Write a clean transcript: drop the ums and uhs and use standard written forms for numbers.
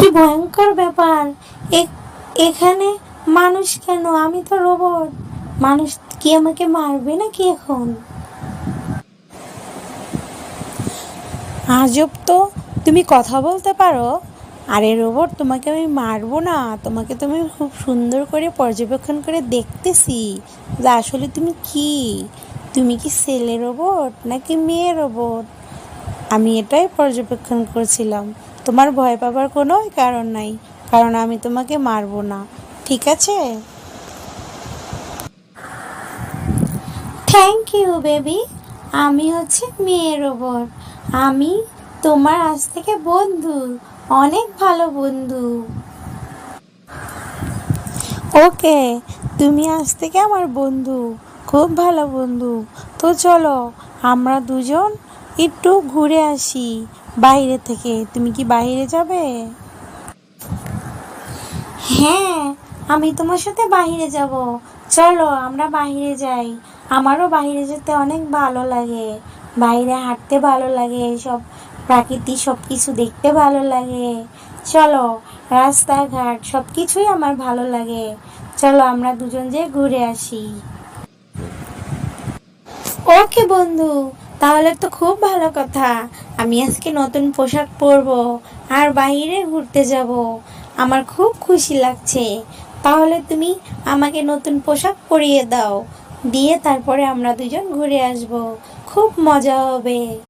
কি ভয়ঙ্কর ব্যাপার! এখানে মানুষ কেন? আমি তো রোবট। মানুষ কি আমাকে মারবে নাকি এখন? আজব তো, তুমি কথা বলতে পারো? আরে রোবট, তোমাকে আমি মারবো না। তোমাকে তুমি খুব সুন্দর করে পর্যবেক্ষণ করে দেখতেছি যে আসলে তুমি কি ছেলে রোবট নাকি মেয়ে রোবট। আমি এটাই পর্যবেক্ষণ করছিলাম। তোমার ভয় পাবার কোনো কারণ নাই, কারণ আমি তোমাকে মারবো না। ঠিক আছে? Thank you baby. আমি হচ্ছে মেয়ে রোবট। আমি তোমার আজ থেকে বন্ধু, অনেক ভালো বন্ধু। ওকে, তুমি আজ থেকে আমার বন্ধু, খুব ভালো বন্ধু। তো চলো আমরা দুজন একটু ঘুরে আসি বাইরে থেকে। তুমি কি বাইরে যাবে? হ্যাঁ, আমি তোমার সাথে বাইরে যাব। চলো আমরা বাইরে যাই। আমারও বাইরে যেতে অনেক ভালো লাগে। বাইরে হাঁটতে ভালো লাগে, সব প্রাকৃতিক সব কিছু দেখতে ভালো লাগে। চলো, রাস্তাঘাট সব কিছুই আমার ভালো লাগে। চলো আমরা দুজন যে ঘুরে আসি। ওকে বন্ধু, তাহলে তো খুব ভালো কথা। আমি আজকে নতুন পোশাক পরবো আর বাইরে ঘুরতে যাব। আমার খুব খুশি লাগছে। তাহলে তুমি আমাকে নতুন পোশাক পরিয়ে দাও, দিয়ে তারপরে আমরা দুজন ঘুরে আসব। খুব মজা হবে।